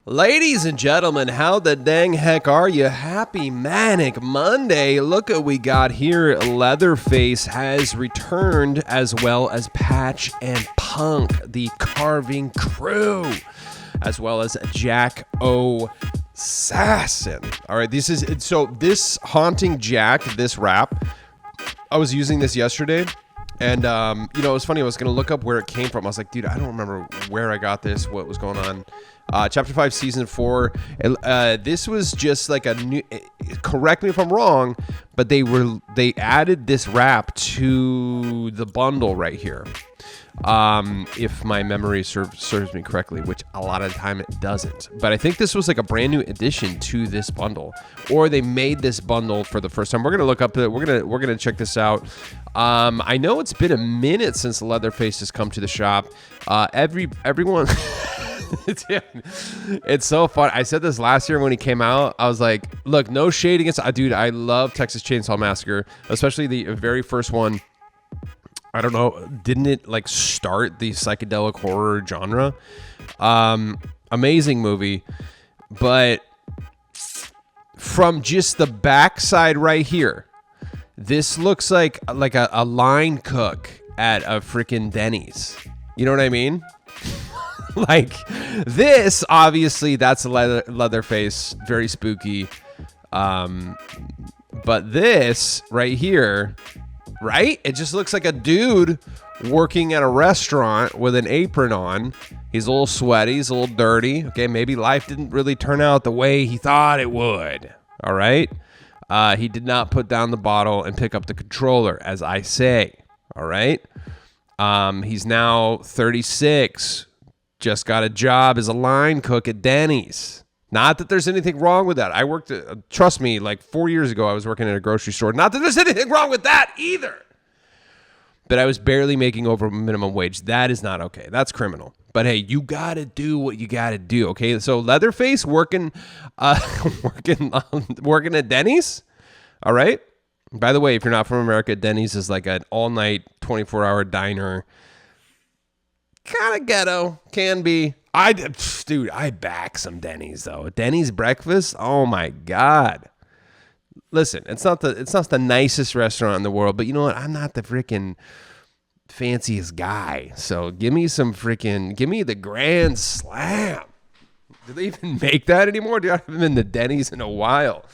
Ladies and gentlemen, how the dang heck are you? Happy Manic Monday. Look what we got here. Leatherface has returned, as well as Patch and Punk, the carving crew, as well as Jack O'Sassin. All right, this Haunting Jack, this rap, I was using this yesterday. And, it was funny. I was going to look up where it came from. I was like, dude, I don't remember where I got this, what was going on. Chapter 5, Season 4. This was just like a new... Correct me if I'm wrong, but they added this rap to the bundle right here. If my memory serves me correctly, which a lot of the time it doesn't. But I think this was like a brand new addition to this bundle, or they made this bundle for the first time. We're gonna look up it. We're gonna check this out. I know it's been a minute since Leatherface has come to the shop. Everyone. Dude, it's so fun. I said this last year when he came out. I was like, look, no shade against... Dude, I love Texas Chainsaw Massacre, especially the very first one. I don't know, didn't it like start the psychedelic horror genre? Amazing movie. But from just the backside right here, this looks like a line cook at a freaking Denny's. You know what I mean? Like this, obviously, that's a Leatherface, very spooky. But this right here, right? It just looks like a dude working at a restaurant with an apron on. He's a little sweaty, he's a little dirty. Okay, maybe life didn't really turn out the way he thought it would. All right? He did not put down the bottle and pick up the controller, as I say. All right? He's now 36. Just got a job as a line cook at Denny's. Not that there's anything wrong with that. I worked, trust me, like 4 years ago, I was working at a grocery store. Not that there's anything wrong with that either. But I was barely making over minimum wage. That is not okay. That's criminal. But hey, you got to do what you got to do, okay? So Leatherface working working at Denny's, all right? By the way, if you're not from America, Denny's is like an all-night, 24-hour diner. Kind of ghetto, can be. I back some Denny's though. Denny's breakfast, oh my god. Listen, it's not the nicest restaurant in the world, but you know what? I'm not the freaking fanciest guy. So give me the Grand Slam. Do they even make that anymore? Dude, I haven't been to Denny's in a while.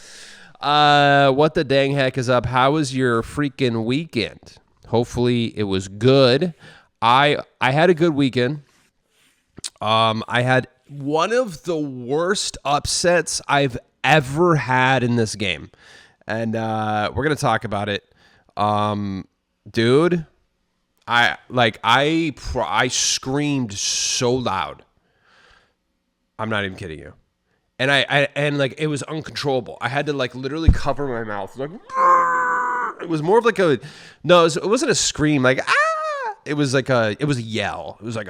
What the dang heck is up? How was your freaking weekend? Hopefully it was good. I had a good weekend. I had one of the worst upsets I've ever had in this game. And we're going to talk about it. Dude, I screamed so loud. I'm not even kidding you. And and it was uncontrollable. I had to literally cover my mouth. It was more of it wasn't a scream It was a yell. It was like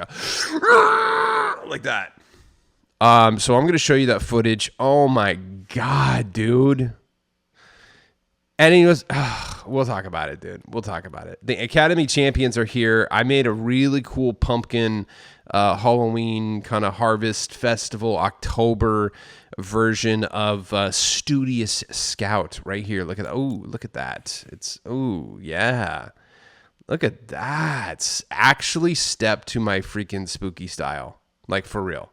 that. So I'm going to show you that footage. Oh my God, dude. And he was, we'll talk about it, dude. We'll talk about it. The Academy champions are here. I made a really cool pumpkin Halloween kind of harvest festival October version of Studious Scout right here. Look at that. Oh, look at that. Yeah. Look at that. Actually step to my freaking spooky style. Like, for real.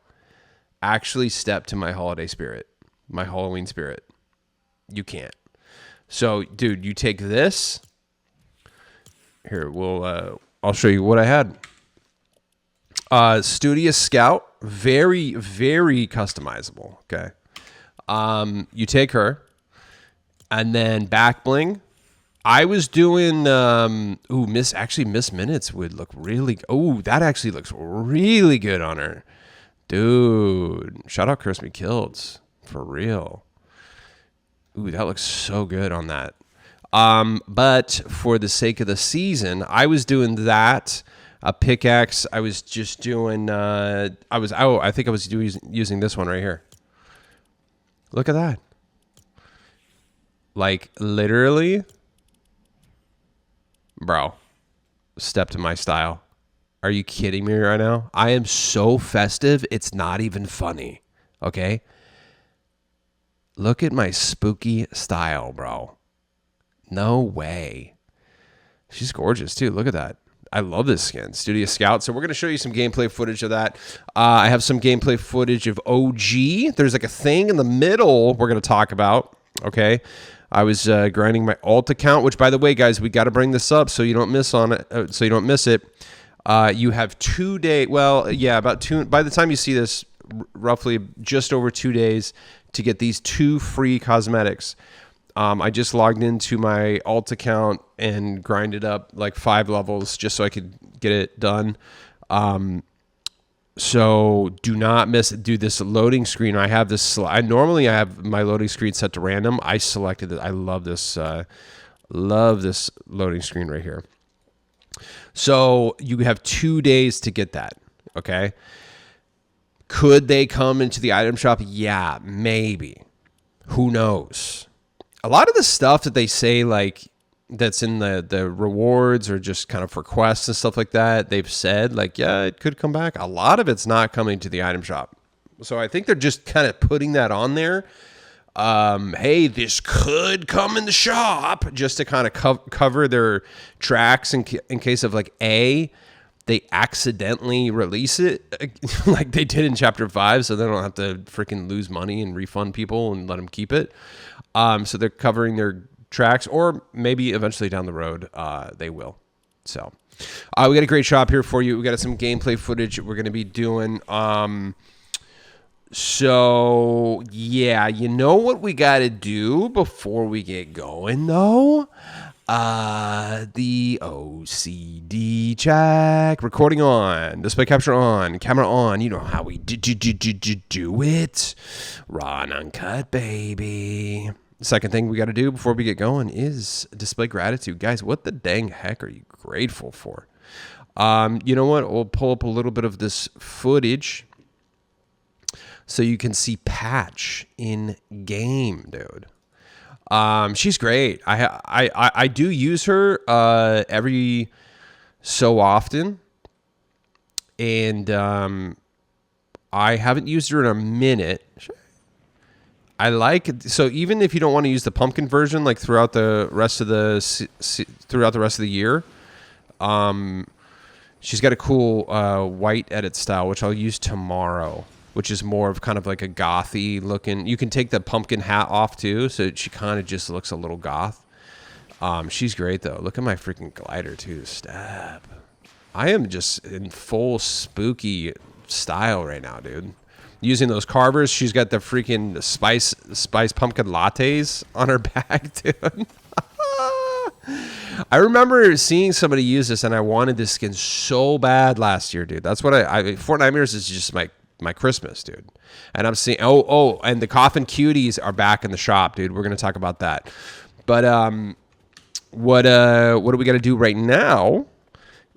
Actually step to my holiday spirit. My Halloween spirit. You can't. So, dude, you take this. Here, I'll show you what I had. Studious Scout. Very, very customizable. Okay. You take her. And then back bling. I was doing, Miss Minutes would look really, that actually looks really good on her. Dude, shout out Curse Me Kills, for real. Ooh, that looks so good on that. But for the sake of the season, I was doing that, a pickaxe. I was just doing, I think I was using this one right here. Look at that. Like, literally... Bro, step to my style. Are you kidding me right now? I am so festive, it's not even funny. Okay. Look at my spooky style, bro. No way. She's gorgeous too. Look at that. I love this skin, Studio Scout. So we're going to show you some gameplay footage of that. I have some gameplay footage of OG. There's like a thing in the middle we're going to talk about. Okay. I was grinding my alt account, which, by the way, guys, we got to bring this up so you don't miss on it. So you don't miss it. You have 2 days. Well, yeah, about 2. By the time you see this, roughly just over 2 days to get these 2 free cosmetics. I just logged into my alt account and grinded up like 5 levels just so I could get it done. So do not miss it. Do this loading screen. I have this. Normally I have my loading screen set to random. I selected it. I love this. Love this loading screen right here. So you have 2 days to get that. Okay. Could they come into the item shop? Yeah, maybe. Who knows? A lot of the stuff that they say, like, that's in the rewards or just kind of for quests and stuff like that, they've said, like, yeah, it could come back. A lot of it's not coming to the item shop. So I think they're just kind of putting that on there. Hey, this could come in the shop, just to kind of cover their tracks in case of, like, they accidentally release it like they did in Chapter 5, so they don't have to freaking lose money and refund people and let them keep it. So they're covering their tracks, or maybe eventually down the road they will. So we got a great shop here for you. We got some gameplay footage we're going to be doing. So yeah, you know what we got to do before we get going, though? The OCD check. Recording on, display capture on, camera on. You know how we do it. Raw and uncut, baby. The second thing we got to do before we get going is display gratitude. Guys, what the dang heck are you grateful for? You know what? We'll pull up a little bit of this footage so you can see Patch in game, dude. She's great. I do use her every so often, and I haven't used her in a minute. I like it. So even if you don't want to use the pumpkin version, like throughout the rest of the year, she's got a cool white edit style, which I'll use tomorrow, which is more of kind of like a gothy looking. You can take the pumpkin hat off too, so she kind of just looks a little goth. She's great though. Look at my freaking glider too. Step. I am just in full spooky style right now, dude. Using those carvers. She's got the freaking spice pumpkin lattes on her back, dude. I remember seeing somebody use this, and I wanted this skin so bad last year, dude. That's what Fortnite Mirrors is just my Christmas, dude. And I'm seeing and the coffin cuties are back in the shop, dude. We're gonna talk about that. But what do we got to do right now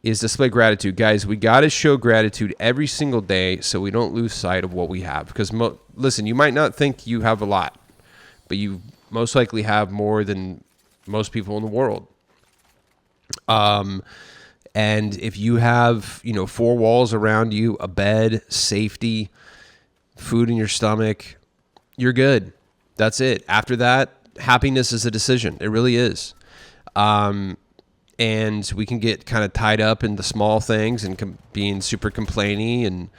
is display gratitude, guys. We got to show gratitude every single day so we don't lose sight of what we have. Because listen, you might not think you have a lot, but you most likely have more than most people in the world. And if you have, 4 walls around you, a bed, safety, food in your stomach, you're good. That's it. After that, happiness is a decision. It really is. And we can get kind of tied up in the small things and being super complainy. And,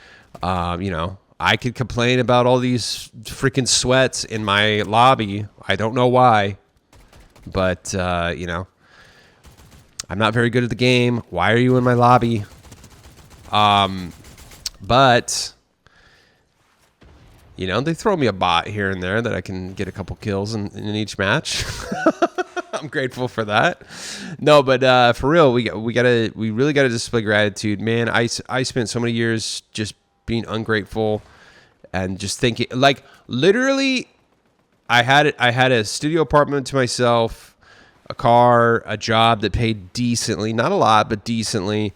I could complain about all these freaking sweats in my lobby. I don't know why, but, I'm not very good at the game. Why are you in my lobby? But, they throw me a bot here and there that I can get a couple kills in each match. I'm grateful for that. No, but for real, we really gotta display gratitude, man. I spent so many years just being ungrateful and just thinking, like, literally, I had a studio apartment to myself, a car, a job that paid decently, not a lot, but decently.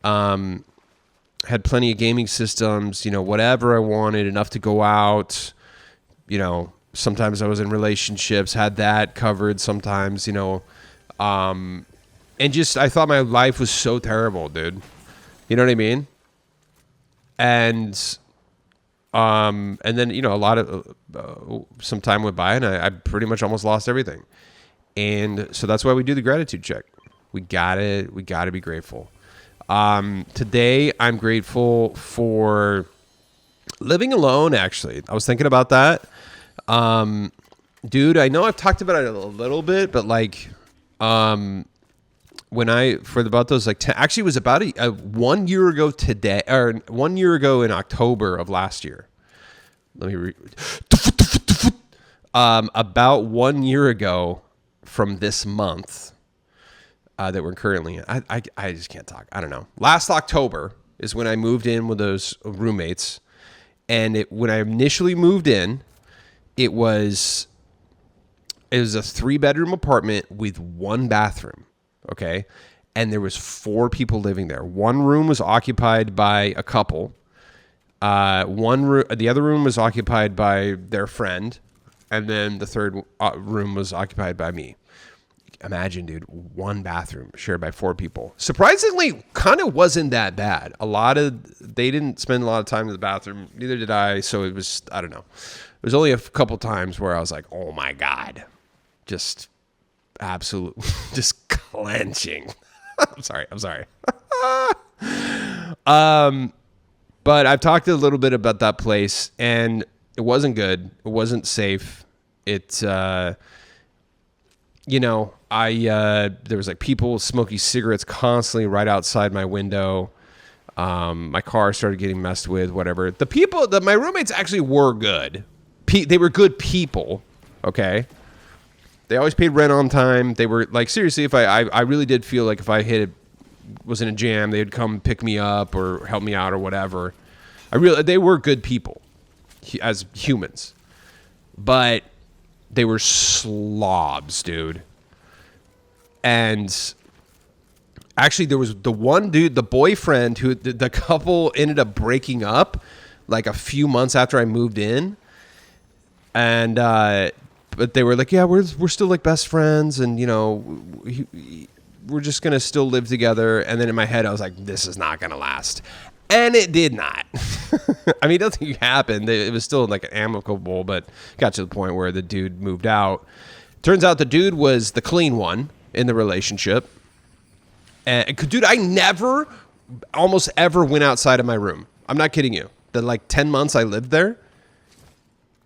Had plenty of gaming systems, whatever I wanted, enough to go out. Sometimes I was in relationships, had that covered sometimes, and just, I thought my life was so terrible, dude. You know what I mean? And And then, a lot of, some time went by and I pretty much almost lost everything. And so that's why we do the gratitude check. We gotta be grateful. Today I'm grateful for living alone. Actually, I was thinking about that. Dude, I know I've talked about it a little bit, but like, about those like 10, actually it was about 1 year ago today, or 1 year ago in October of last year. Let me read. About 1 year ago from this month that we're currently in. I just can't talk. I don't know. Last October is when I moved in with those roommates, and when I initially moved in, it was a 3-bedroom apartment with 1 bathroom. Okay. And there was 4 people living there. One room was occupied by a couple. The other room was occupied by their friend. And then the third room was occupied by me. Imagine, dude, 1 bathroom shared by 4 people. Surprisingly, kind of wasn't that bad. They didn't spend a lot of time in the bathroom. Neither did I. So it was, I don't know. There's only a couple times where I was like, oh my God, just absolute, just clenching. I'm sorry. But I've talked a little bit about that place, and it wasn't good. It wasn't safe. There was like people smoking cigarettes constantly right outside my window. My car started getting messed with, whatever. My roommates actually were good. They were good people. Okay. They always paid rent on time. They were like, seriously, if I really did feel like if I was in a jam, they'd come pick me up or help me out or whatever. They were good people as humans, but they were slobs, dude. And actually there was the one dude, the boyfriend who the couple ended up breaking up like a few months after I moved in. And, but they were like, yeah, we're still like best friends, and we're just gonna still live together. And then in my head, I was like, this is not gonna last, and it did not. I mean, nothing happened. It was still like amicable, but got to the point where the dude moved out. Turns out the dude was the clean one in the relationship. And dude, I never, almost ever went outside of my room. I'm not kidding you. The like 10 months I lived there,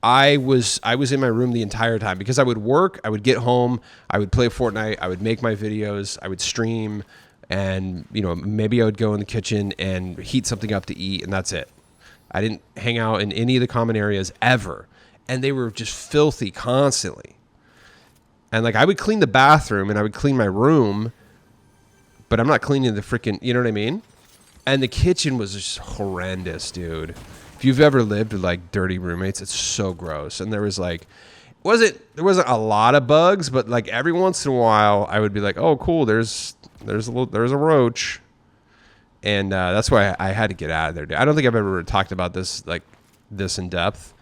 I was in my room the entire time because I would work, I would get home, I would play Fortnite, I would make my videos, I would stream, and maybe I would go in the kitchen and heat something up to eat, and that's it. I didn't hang out in any of the common areas ever, and they were just filthy constantly. And like I would clean the bathroom and I would clean my room, but I'm not cleaning the freaking, you know what I mean? And the kitchen was just horrendous, dude. If you've ever lived with like dirty roommates, it's so gross. And there was like, there wasn't a lot of bugs, but like every once in a while I would be like, oh cool, there's a roach. And that's why I had to get out of there, dude. I don't think I've ever talked about this in depth.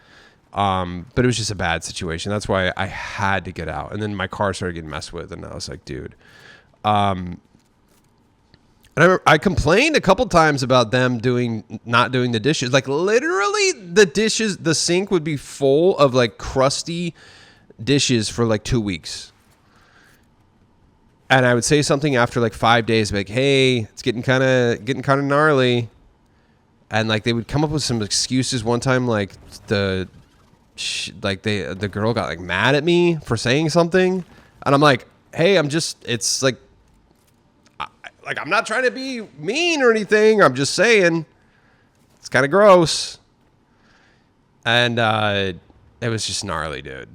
But it was just a bad situation. That's why I had to get out. And then my car started getting messed with, and I was like, dude. And I complained a couple times about them not doing the dishes. Like literally the sink would be full of like crusty dishes for like 2 weeks. And I would say something after like 5 days, like, hey, it's getting kind of gnarly. And like they would come up with some excuses. One time, like the girl got like mad at me for saying something. And I'm like, hey, it's like, I'm not trying to be mean or anything. I'm just saying it's kind of gross. And it was just gnarly, dude.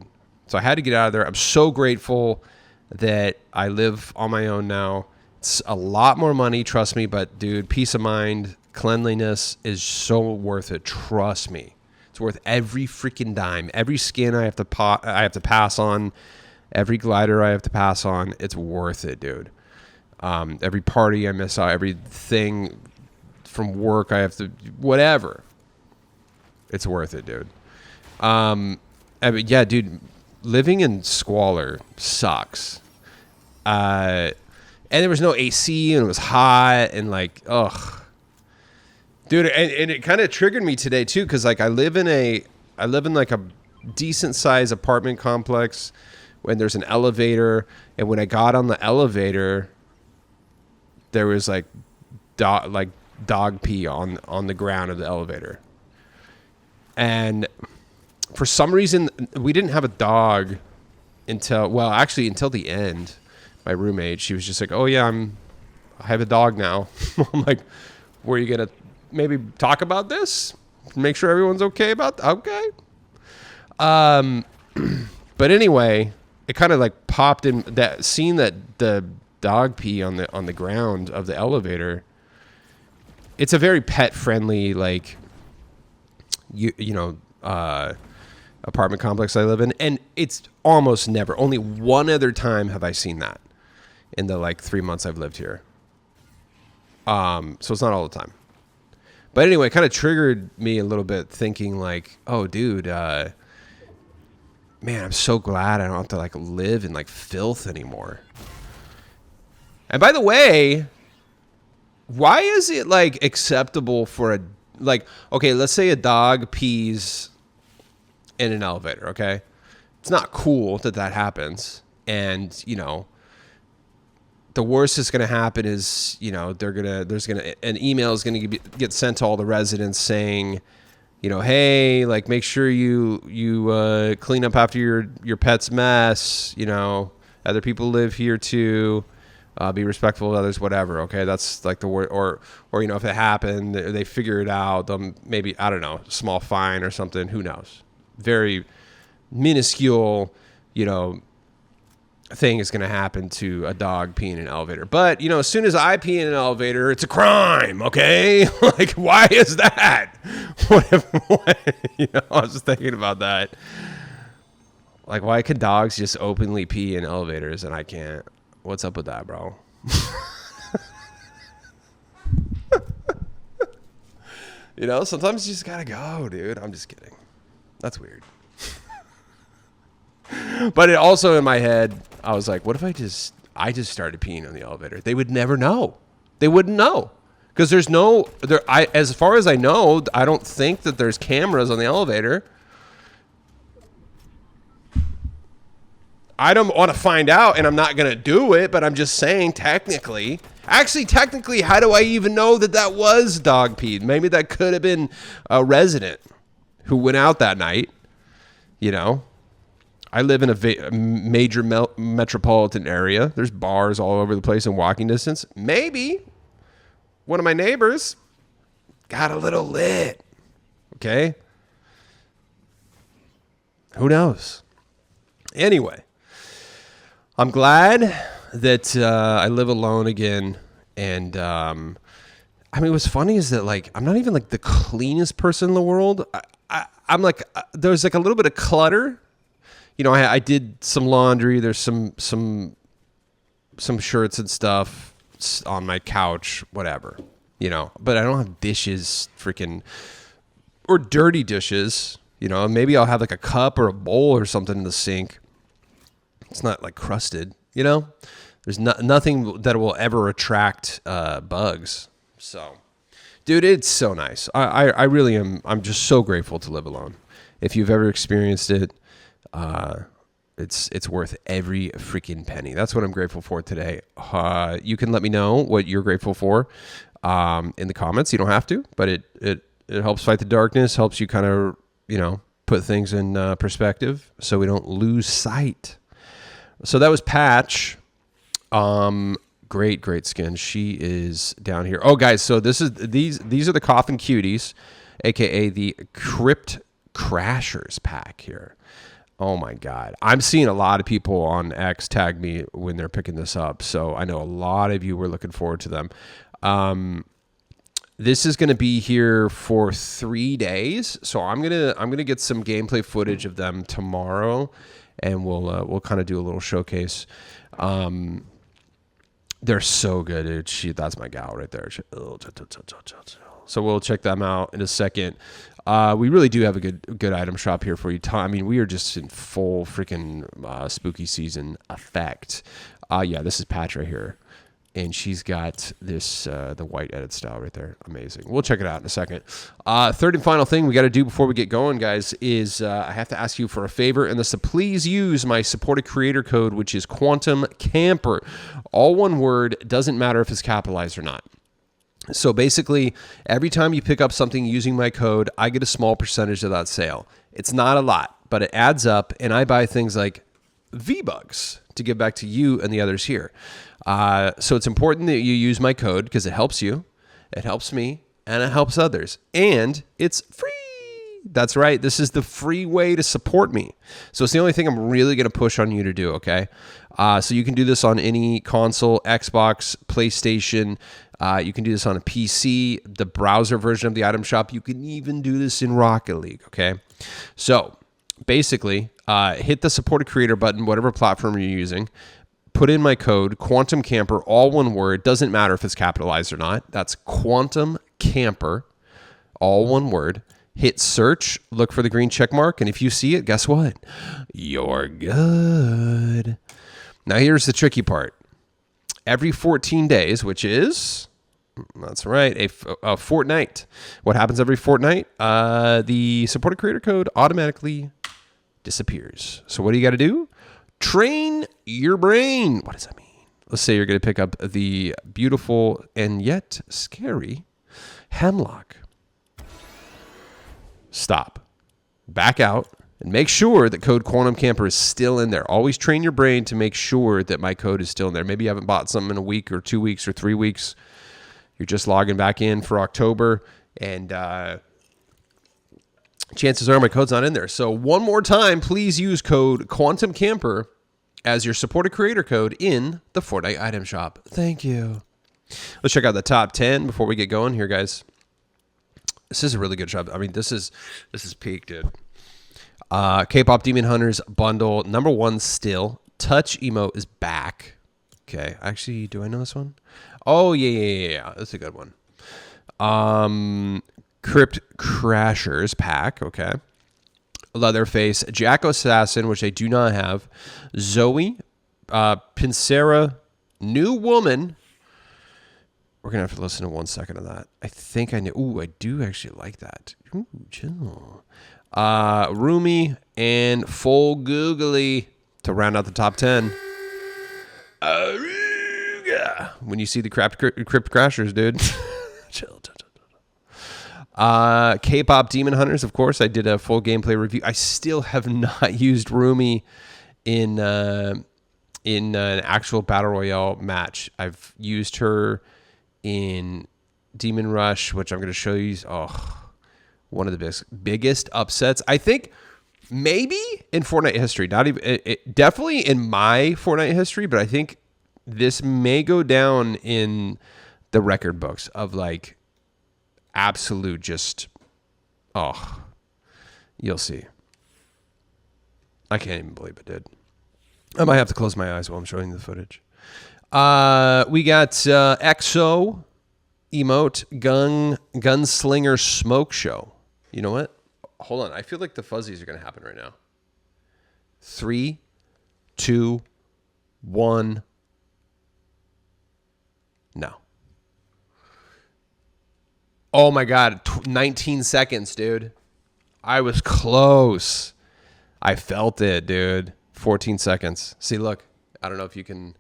So I had to get out of there. I'm so grateful that I live on my own now. It's a lot more money, trust me. But, dude, peace of mind, cleanliness is so worth it. Trust me. It's worth every freaking dime. Every skin I have to pass on. Every glider I have to pass on. It's worth it, dude. Every party I miss out, everything from work I have to, whatever. It's worth it, dude. I mean, yeah, dude, living in squalor sucks. And there was no AC and it was hot and like, ugh. Dude, and it kind of triggered me today too, because like I live in like a decent sized apartment complex when there's an elevator, and when I got on the elevator, there was like dog pee on the ground of the elevator. And for some reason we didn't have a dog until the end. My roommate, she was just like, "Oh yeah, I have a dog now." I'm like, "Were you going to maybe talk about this? Make sure everyone's okay about okay." But anyway, it kind of like popped in that scene, that the dog pee on the ground of the elevator. It's a very pet friendly, like, apartment complex I live in, and it's almost never. Only one other time have I seen that in the like 3 months I've lived here. So it's not all the time. But anyway, it kind of triggered me a little bit, thinking like, oh, dude, man, I'm so glad I don't have to like live in like filth anymore. And by the way, why is it like acceptable for okay, let's say a dog pees in an elevator, okay? It's not cool that happens. And, the worst that's going to happen is, an email is going to get sent to all the residents saying, hey, like, make sure you clean up after your pet's mess. Other people live here too. Be respectful of others, whatever. Okay. That's like the word, or, if it happened, they figure it out. Maybe, I don't know, small fine or something. Who knows? Very minuscule, thing is going to happen to a dog peeing in an elevator. But, as soon as I pee in an elevator, it's a crime, okay? Like, why is that? I was just thinking about that. Like, why can dogs just openly pee in elevators and I can't? What's up with that, bro? Sometimes you just got to go, dude. I'm just kidding. That's weird. But it also, in my head, I was like, what if I just started peeing on the elevator? They would never know. They wouldn't know. Because as far as I know, I don't think that there's cameras on the elevator. I don't want to find out, and I'm not going to do it, but I'm just saying technically, how do I even know that was dog pee? Maybe that could have been a resident who went out that night, I live in a major metropolitan area. There's bars all over the place in walking distance. Maybe one of my neighbors got a little lit. Okay? Who knows? Anyway, I'm glad that I live alone again. And what's funny is that, like, I'm not even like the cleanest person in the world. I'm like, there's like a little bit of clutter. I did some laundry. There's some shirts and stuff on my couch, whatever, but I don't have dishes, or dirty dishes, maybe I'll have like a cup or a bowl or something in the sink. It's not like crusted, there's nothing that will ever attract bugs. So, dude, it's so nice. I really am. I'm just so grateful to live alone. If you've ever experienced it, it's worth every freaking penny. That's what I'm grateful for today. You can let me know what you're grateful for in the comments. You don't have to, but it helps fight the darkness, helps you kind of, put things in perspective so we don't lose sight. So that was Patch. Great skin. She is down here. Oh, guys, so these are the Coffin Cuties, aka the Crypt Crashers pack here. Oh my God. I'm seeing a lot of people on X tag me when they're picking this up. So I know a lot of you were looking forward to them. This is going to be here for 3 days. So I'm going to get some gameplay footage of them tomorrow, and we'll kind of do a little showcase. They're so good, dude. That's my gal right there. So we'll check them out in a second. We really do have a good item shop here for you. We are just in full freaking spooky season effect. Yeah, this is Patch right here. And she's got this, the white edit style right there. Amazing. We'll check it out in a second. Third and final thing we got to do before we get going, guys, is I have to ask you for a favor. And this, please use my supported creator code, which is Quantum Camper. All one word. Doesn't matter if it's capitalized or not. So basically, every time you pick up something using my code, I get a small percentage of that sale. It's not a lot, but it adds up. And I buy things like V-Bucks to give back to you and the others here. So it's important that you use my code because it helps you, it helps me, and it helps others. And it's free. That's right. This is the free way to support me. So it's the only thing I'm really going to push on you to do, okay? So you can do this on any console, Xbox, PlayStation. You can do this on a PC, the browser version of the item shop. You can even do this in Rocket League, okay? So basically, hit the supported creator button, whatever platform you're using. Put in my code, Quantum Camper, all one word. Doesn't matter if it's capitalized or not. That's Quantum Camper, all one word. Hit search, look for the green check mark, and if you see it, guess what? You're good. Now here's the tricky part. Every 14 days, which is, that's right, a fortnight. What happens every fortnight? The supported creator code automatically disappears. So what do you got to do? Train your brain. What does that mean? Let's say you're going to pick up the beautiful and yet scary hemlock. Stop. Back out and make sure that code Quantum Camper is still in there. Always train your brain to make sure that my code is still in there. Maybe you haven't bought something in a week or 2 weeks or 3 weeks. You're just logging back in for October, and chances are my code's not in there. So one more time, please use code Quantum Camper as your supported creator code in the Fortnite item shop. Thank you. Let's check out the top 10 before we get going here, guys. This is a really good job. I mean, this is peak, dude. K-pop Demon Hunters bundle number 1 still. Touch emote is back. Okay, actually, do I know this one? Oh yeah. That's a good one. Crypt Crashers pack. Okay. Leatherface, Jack Assassin, which I do not have. Zoe, Pincera, New Woman. We're going to have to listen to 1 second of that. I think I knew. Ooh, I do actually like that. Ooh, chill. Roomy and Full Googly to round out the top 10. When you see the Crypt Crashers, dude. Chill. K-pop Demon Hunters, of course. I did a full gameplay review. I still have not used Roomy in an actual Battle Royale match. I've used her in Demon Rush, which I'm going to show you. Oh, one of the biggest upsets, I think, maybe in Fortnite history. Not even definitely in my Fortnite history, but I think this may go down in the record books of like absolute just, you'll see. I can't even believe it did. I might have to close my eyes while I'm showing the footage. We got EXO emote gunslinger smoke show. You know what? Hold on. I feel like the fuzzies are going to happen right now. 3, 2, 1. No. Oh my God. 19 seconds, dude. I was close. I felt it, dude. 14 seconds. See, look. I don't know if you can.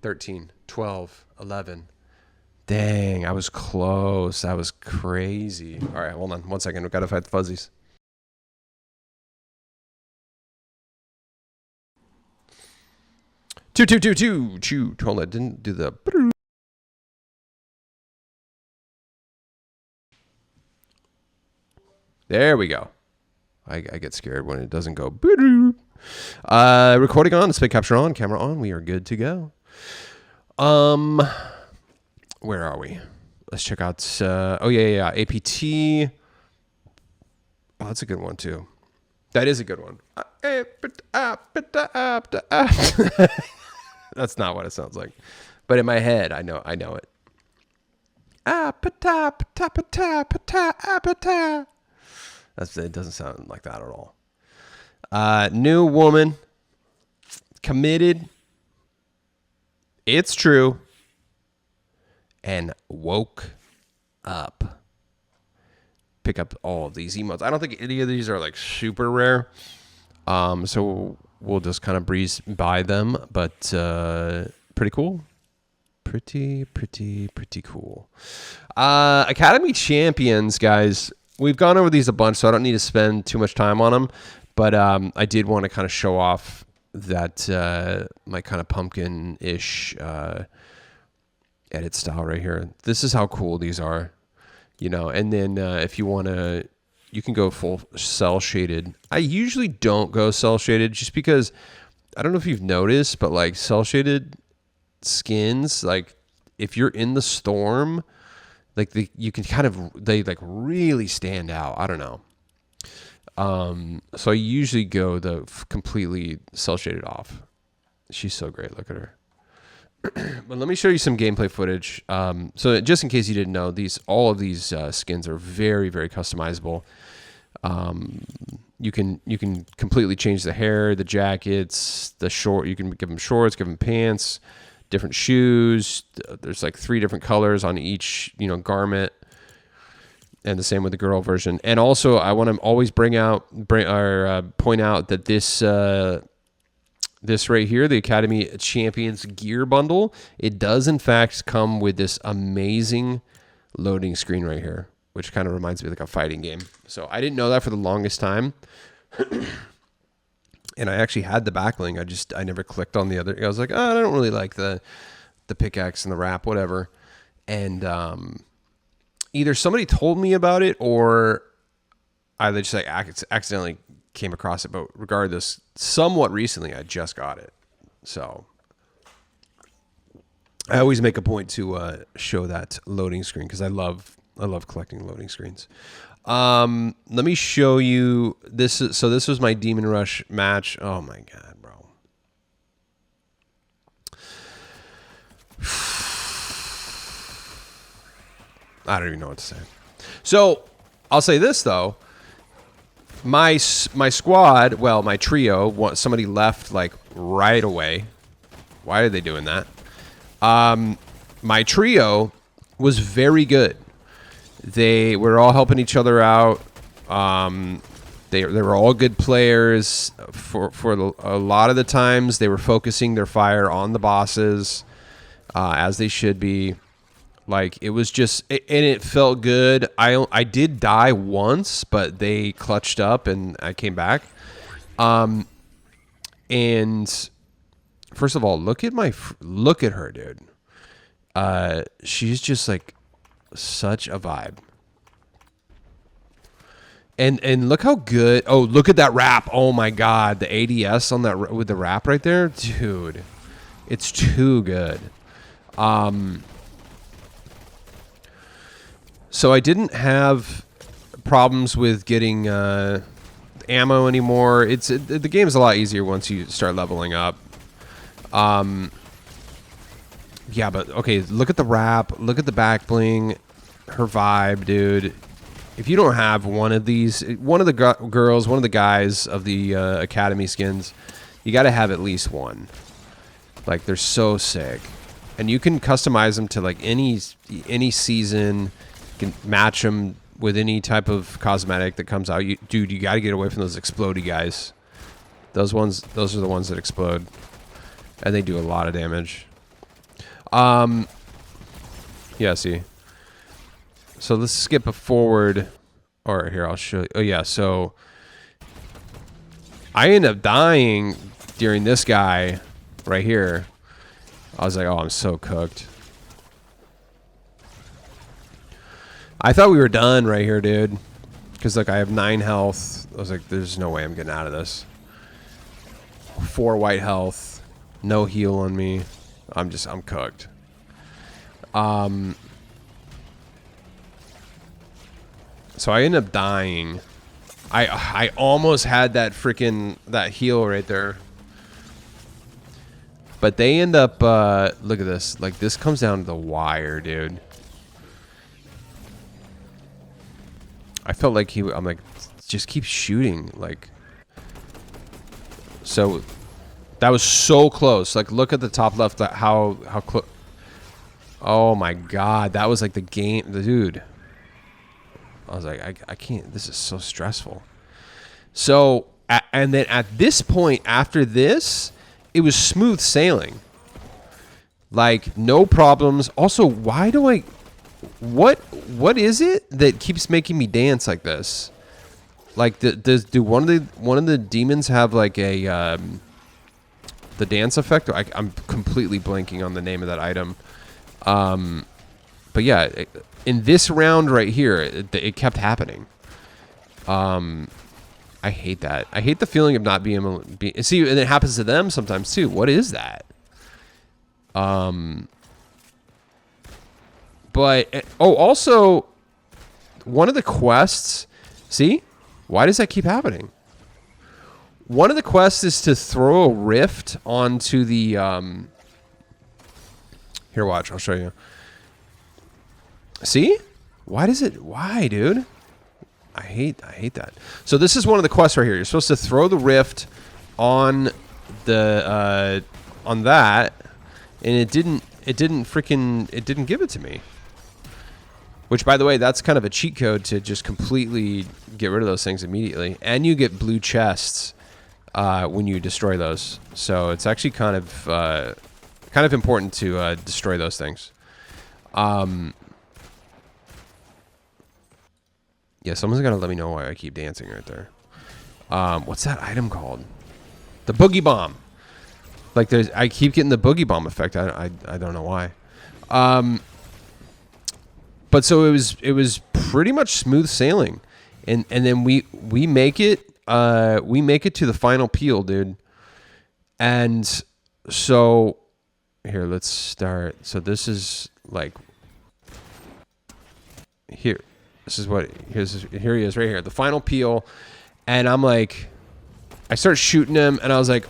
13, 12, 11. Dang, I was close. That was crazy. All right, hold on 1 second. We've got to fight the fuzzies. Two. Hold on, didn't do the. There we go. I get scared when it doesn't go. Recording on, display capture on, camera on. We are good to go. Where are we? Let's check out. APT. Oh, that's a good one too. That is a good one. That's not what it sounds like, but in my head, I know it. It doesn't sound like that at all. New Woman, Committed. It's true. and woke up. Pick up all of these emotes. I don't think any of these are like super rare. So we'll just kind of breeze by them, but pretty cool. Pretty cool. Academy Champions, guys. We've gone over these a bunch, so I don't need to spend too much time on them. But I did want to kind of show off that my kind of pumpkin-ish edit style right here. This is how cool these are, you know. And then if you want to, you can go full cell shaded. I usually don't go cell shaded just because I don't know if you've noticed, but like cell shaded skins, like if you're in the storm, like you can kind of, they like really stand out. I don't know. So I usually go the completely cell shaded off. She's so great. Look at her. But let me show you some gameplay footage. So just in case you didn't know, all of these skins are very, very customizable. You can completely change the hair, the jackets, the short. You can give them shorts, give them pants, different shoes. There's like 3 different colors on each, you know, garment. And the same with the girl version. And also, I want to always point out that this right here, the Academy Champions Gear Bundle, it does in fact come with this amazing loading screen right here, which kind of reminds me of like a fighting game. So I didn't know that for the longest time. And I actually had the backlink. I never clicked on the other. I was like, oh, I don't really like the pickaxe and the wrap, whatever. And either somebody told me about it or I just like accidentally came across it. But regardless, somewhat recently I just got it. So I always make a point to show that loading screen because I love collecting loading screens. Let me show you this. So this was my Demon Rush match. Oh my God, bro. I don't even know what to say. So I'll say this though. My squad, well, my trio, somebody left like right away. Why are they doing that? My trio was very good. They were all helping each other out. They were all good players. For a lot of the times, they were focusing their fire on the bosses, as they should be. Like it was just, and it felt good. I did die once, but they clutched up and I came back. And first of all, look at her, dude. She's just like such a vibe. And look how good. Oh, look at that wrap. Oh my God, the ADS on that with the wrap right there, dude. It's too good. So I didn't have problems with getting ammo anymore. The game's a lot easier once you start leveling up. Yeah, but okay, look at the wrap, look at the back bling, her vibe, dude. If you don't have one of these, one of the girls, one of the guys of the Academy skins, you got to have at least one. Like they're so sick, and you can customize them to like any season. You can match them with any type of cosmetic that comes out. Dude, you got to get away from those explodey guys. Those are the ones that explode, and they do a lot of damage. Yeah, see. So let's skip forward. Or here, I'll show you. Oh, yeah, so I ended up dying during this guy right here. I was like, oh, I'm so cooked. I thought we were done right here, dude. Because, like, I have 9 health. I was like, there's no way I'm getting out of this. 4 white health. No heal on me. I'm cooked. So I ended up dying. I almost had that heal right there. But they end up, look at this. Like, this comes down to the wire, dude. I felt like I'm like, just keep shooting. Like, so that was so close. Like, look at the top left, how close. Oh my God. That was like the game. Dude. I was like, I can't. This is so stressful. So, and then at this point, after this, it was smooth sailing. Like, no problems. Also, why do I... What is it that keeps making me dance like this? Like, do one of the demons have like a the dance effect? I'm completely blanking on the name of that item. But yeah, in this round right here, it kept happening. I hate that. I hate the feeling of not being able to be... See, and it happens to them sometimes too. What is that? But, oh, also, one of the quests... See? Why does that keep happening? One of the quests is to throw a rift onto the... Here, watch. I'll show you. See? Why does it... Why, dude? I hate that. So this is one of the quests right here. You're supposed to throw the rift on the on that, and it didn't give it to me. Which, by the way, that's kind of a cheat code to just completely get rid of those things immediately, and you get blue chests when you destroy those. So it's actually kind of important to destroy those things. Yeah, someone's got to let me know why I keep dancing right there. What's that item called? The Boogie Bomb. Like, I keep getting the Boogie Bomb effect. I don't know why. But so it was pretty much smooth sailing, and then we make it to the final peel, dude. And so here, let's start. So this is like here. This is what here he is right here, the final peel, and I'm like, I start shooting him, and I was like,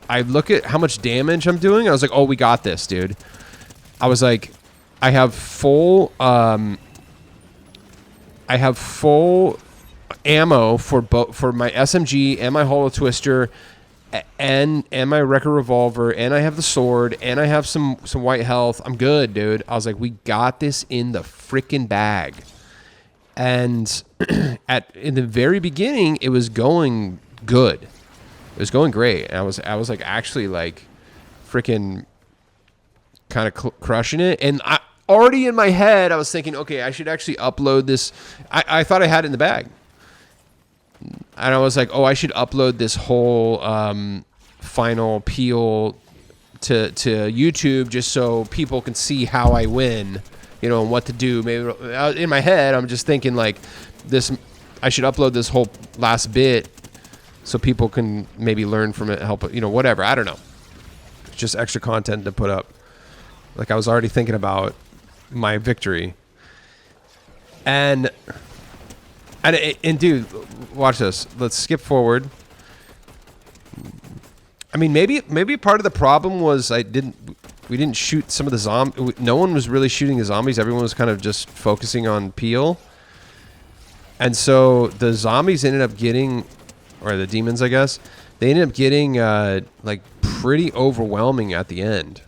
I look at how much damage I'm doing. I was like, oh, we got this, dude. I was like, I have full ammo for my SMG and my Hollow Twister, and my Wrecker revolver, and I have the sword, and I have some white health. I'm good, dude. I was like, we got this in the freaking bag. And in the very beginning, it was going good. It was going great. And I was like actually like freaking kind of crushing it. And I already in my head, I was thinking, okay, I should actually upload this. I thought I had it in the bag. And I was like, oh, I should upload this whole final peel to YouTube just so people can see how I win. You know, and what to do. Maybe in my head, I'm just thinking like this. I should upload this whole last bit so people can maybe learn from it, help. You know, whatever. I don't know. It's just extra content to put up. Like I was already thinking about my victory. And dude, watch this. Let's skip forward. I mean, maybe part of the problem was we didn't shoot some of the zombies. No one was really shooting the zombies. Everyone was kind of just focusing on Peel. And so the zombies ended up getting, or the demons, I guess, they ended up getting like pretty overwhelming at the end.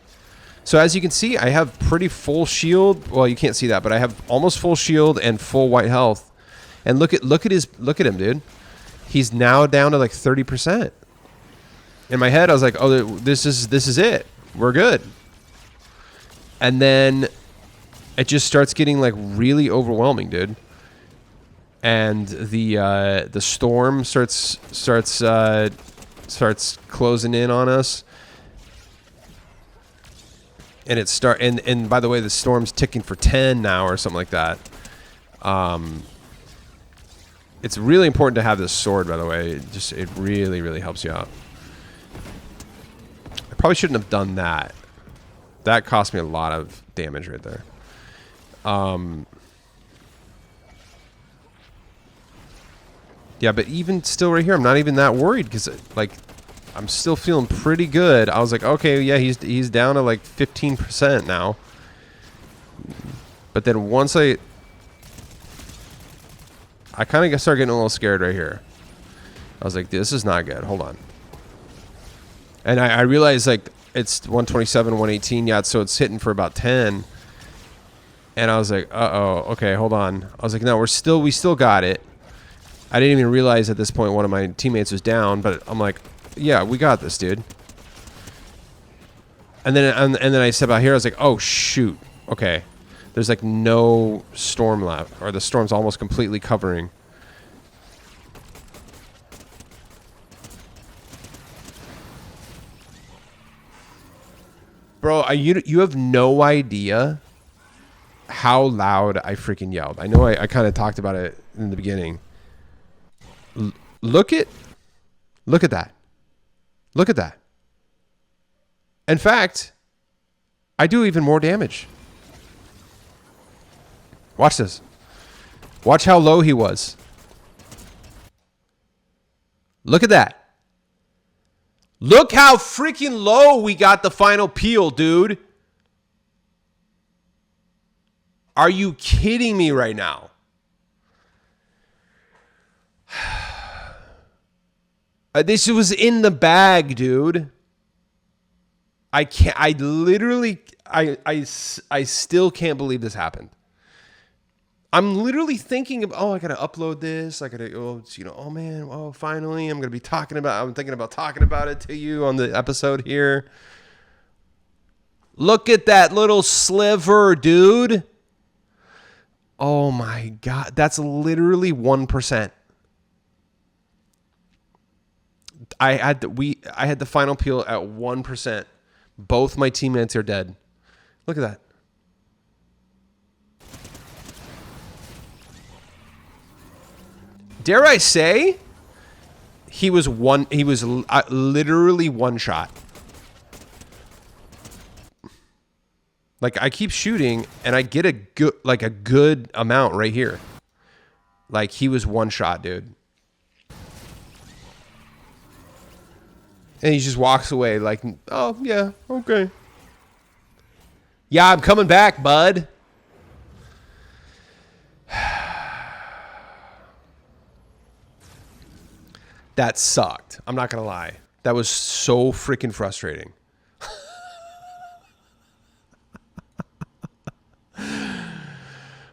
So as you can see, I have pretty full shield. Well, you can't see that, but I have almost full shield and full white health. And look at him, dude. He's now down to like 30%. In my head, I was like, oh, this is it. We're good. And then it just starts getting like really overwhelming, dude. And the storm starts closing in on us. And and by the way, the storm's ticking for 10 now or something like that. It's really important to have this sword, by the way. It really, really helps you out. I probably shouldn't have done that. That cost me a lot of damage right there. Yeah, but even still right here, I'm not even that worried because like I'm still feeling pretty good. I was like, okay, yeah, he's down to like 15% now. But then once I kind of started getting a little scared right here. I was like, this is not good. Hold on. And I realized like it's 127, 118. Yeah, so it's hitting for about 10. And I was like, uh-oh, okay, hold on. I was like, no, we still got it. I didn't even realize at this point one of my teammates was down, but I'm like, yeah, we got this, dude. And then I step out here, I was like, oh, shoot. Okay. There's like no storm left, or the storm's almost completely covering. Bro, you have no idea how loud I freaking yelled. I know I kind of talked about it in the beginning. Look at that. Look at that. In fact, I do even more damage. Watch this. Watch how low he was. Look at that. Look how freaking low we got the final peel, dude. Are you kidding me right now? This was in the bag, dude. I can't. I literally. I still can't believe this happened. I'm literally thinking of. Oh, I gotta upload this. I gotta. Oh, you know. Oh man. Oh, finally, I'm gonna be talking about. I'm thinking about talking about it to you on the episode here. Look at that little sliver, dude. Oh my god, that's literally 1%. I had the final peel at 1%. Both my teammates are dead. Look at that. Dare I say, he was literally one shot. Like I keep shooting and I get a good amount right here. Like he was one shot, dude. And he just walks away like, oh, yeah, okay. Yeah, I'm coming back, bud. That sucked. I'm not going to lie. That was so freaking frustrating.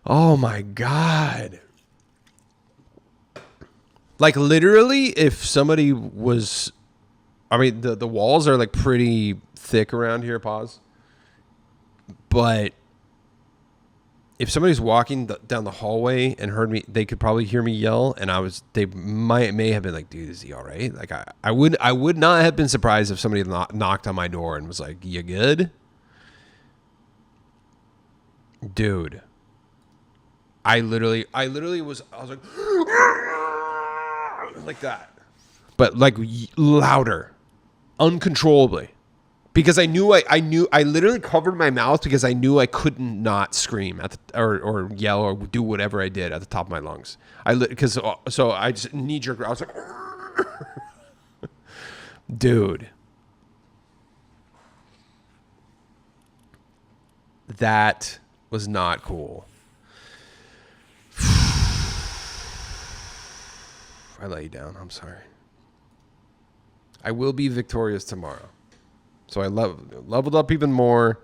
Oh, my God. Like, literally, if somebody was... I mean, the walls are like pretty thick around here. Pause. But if somebody's walking down the hallway and heard me, they could probably hear me yell, and they may have been like, "Dude, is he all right?" Like I would not have been surprised if somebody knocked on my door and was like, "You good?" Dude, I literally was like that, but like louder. Uncontrollably, because I literally covered my mouth because I knew I couldn't not scream or yell or do whatever I did at the top of my lungs. So I just knee jerk. I was like, dude, that was not cool. I let you down. I'm sorry. I will be victorious tomorrow. So I leveled up even more.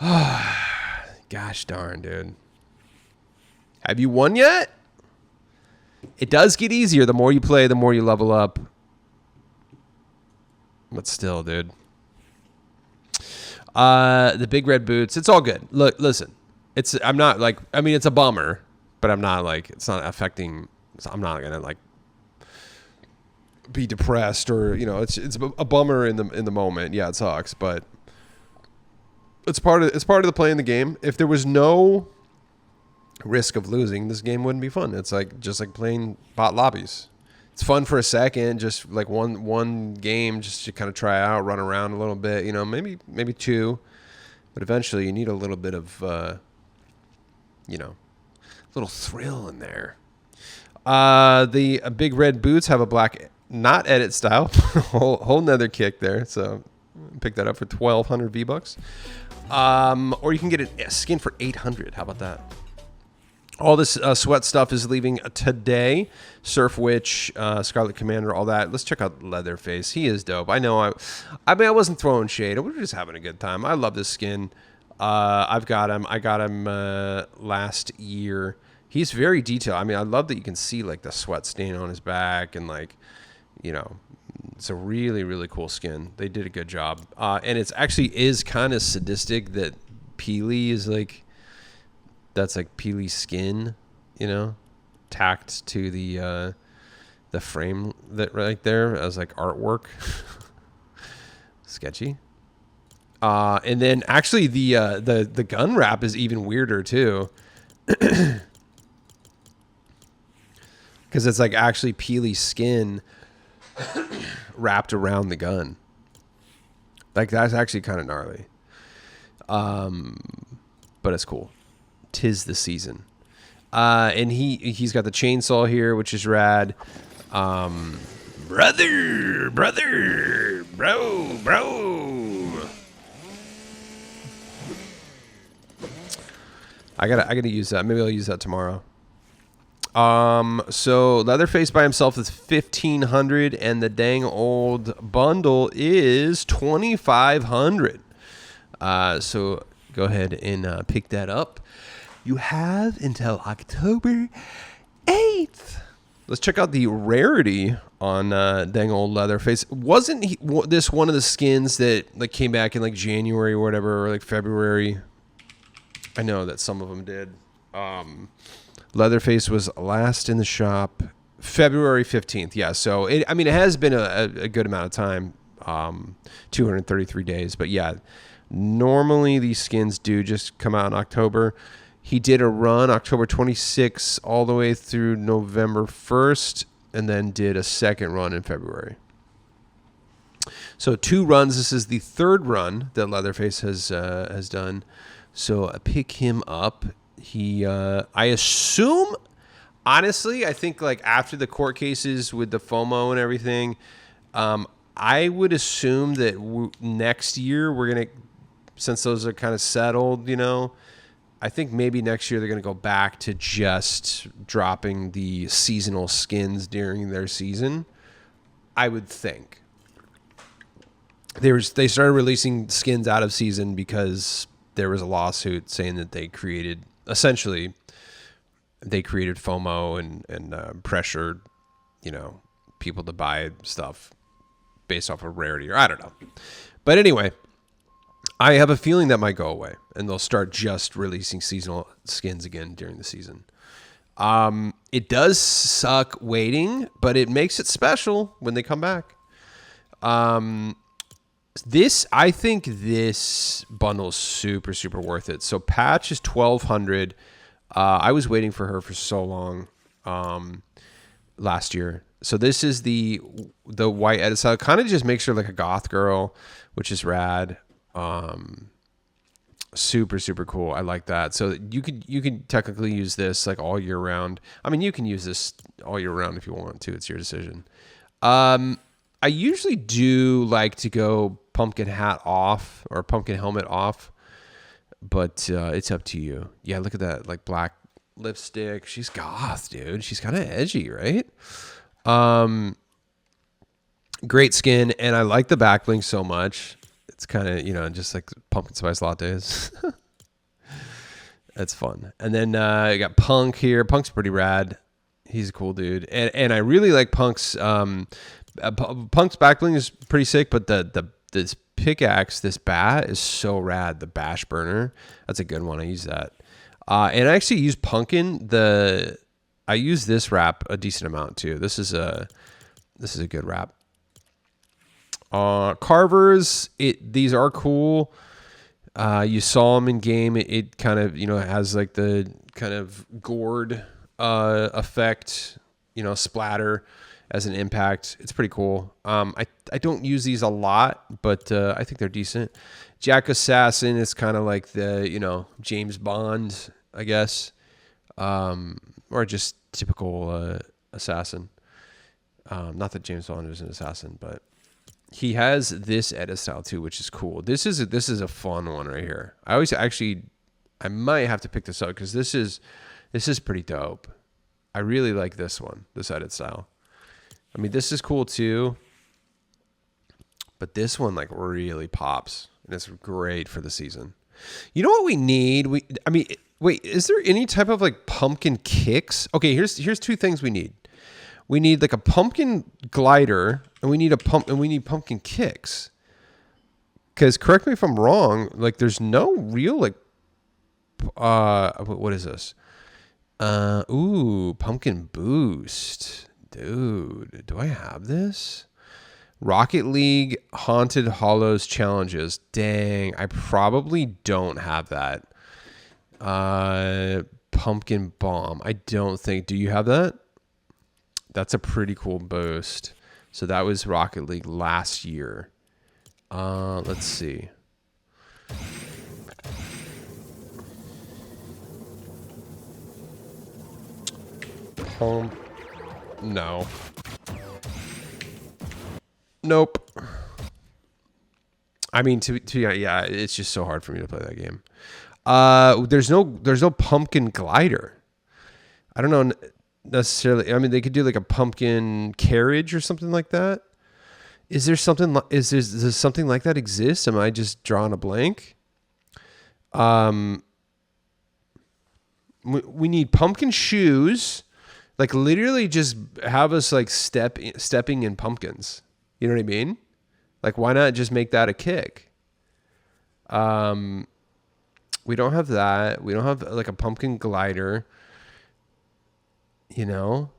Gosh darn, dude. Have you won yet? It does get easier. The more you play, the more you level up. But still, dude. The big red boots. It's all good. Look, listen. It's a bummer, but I'm not like, it's not affecting. I'm not going to like be depressed or, you know, it's a bummer in the moment. Yeah, it sucks, but it's part of the play in the game. If there was no risk of losing, this game wouldn't be fun. It's like just like playing bot lobbies. It's fun for a second, just like one game, just to kind of try out, run around a little bit, you know, maybe two, but eventually you need a little bit of you know, a little thrill in there. The big red boots have a black, not edit style, whole nether kick there. So pick that up for 1,200 V-Bucks. Or you can get a skin for 800. How about that? All this sweat stuff is leaving today. Surf Witch, Scarlet Commander, all that. Let's check out Leatherface. He is dope. I know. I mean, I wasn't throwing shade. We were just having a good time. I love this skin. I've got him. I got him last year. He's very detailed. I mean, I love that you can see like the sweat stain on his back and like, you know, it's a really, really cool skin. They did a good job. And it's actually is kind of sadistic that Peely is like, that's like Peely's skin, you know, tacked to the frame that right there as like artwork. Sketchy. And then actually the gun wrap is even weirder too. Because it's like actually Peely's skin wrapped around the gun. Like that's actually kind of gnarly. But it's cool. 'Tis the season. And he's got the chainsaw here, which is rad. Brother, bro. I gotta use that. Maybe I'll use that tomorrow. So Leatherface by himself is 1,500, and the dang old bundle is 2,500. So go ahead and pick that up. You have until October 8th. Let's check out the rarity on dang old Leatherface. Wasn't this one of the skins that like came back in like January or whatever, or like February? I know that some of them did. Leatherface was last in the shop February 15th. Yeah, so it has been a good amount of time, 233 days. But yeah, normally these skins do just come out in October. He did a run October 26th all the way through November 1st, and then did a second run in February. So 2 runs. This is the 3rd run that Leatherface has done. So pick him up. He, I assume, honestly, I think like after the court cases with the FOMO and everything, I would assume that next year we're going to, since those are kind of settled, you know, I think maybe next year they're going to go back to just dropping the seasonal skins during their season. I would think. They started releasing skins out of season because there was a lawsuit saying that they created FOMO and pressured, you know, people to buy stuff based off of rarity, or I don't know. But anyway, I have a feeling that might go away and they'll start just releasing seasonal skins again during the season. It does suck waiting, but it makes it special when they come back. I think this bundle is super, super worth it. So Patch is 1,200. I was waiting for her for so long last year. So this is the white edit style. Kind of just makes her like a goth girl, which is rad. Super, super cool. I like that. So you could technically use this like all year round. I mean, you can use this all year round if you want to. It's your decision. I usually do like to go pumpkin hat off or pumpkin helmet off, but it's up to you. Yeah, look at that, like black lipstick. She's goth, dude. She's kind of edgy, right? Great skin, and I like the back bling so much. It's kind of, you know, just like pumpkin spice lattes. That's fun. And then you got Punk here. Punk's pretty rad. He's a cool dude, and I really like Punk's. Punk's back bling is pretty sick, but this pickaxe, this bat is so rad. The bash burner, that's a good one. I use that, and I actually use pumpkin. I use this wrap a decent amount too. This is a good wrap. Carvers, these are cool. You saw them in game. It kind of, you know, has like the kind of gourd effect, you know, splatter as an impact. It's pretty cool. I don't use these a lot, but I think they're decent. Jack Assassin is kind of like the, you know, James Bond, I guess, or just typical assassin. Not that James Bond is an assassin, but he has this edit style too, which is cool. This is a fun one right here. I might have to pick this up because this is pretty dope. I really like this one, this edit style. I mean, this is cool too, but this one like really pops, and it's great for the season. You know what we need? I mean, wait, is there any type of like pumpkin kicks? Okay, here's two things we need. We need like a pumpkin glider, and we need pumpkin kicks. Because correct me if I'm wrong, like there's no real like what is this? Ooh, pumpkin boost. Dude, do I have this? Rocket League Haunted Hollows challenges. Dang, I probably don't have that. Pumpkin Bomb. I don't think. Do you have that? That's a pretty cool boost. So that was Rocket League last year. Let's see. No. Nope. I mean, yeah, it's just so hard for me to play that game. There's no pumpkin glider. I don't know necessarily. I mean, they could do like a pumpkin carriage or something like that. Is there something? Does something like that exist? Am I just drawing a blank? We need pumpkin shoes. Like literally, just have us like stepping in pumpkins. You know what I mean? Like, why not just make that a kick? We don't have that. We don't have like a pumpkin glider. You know?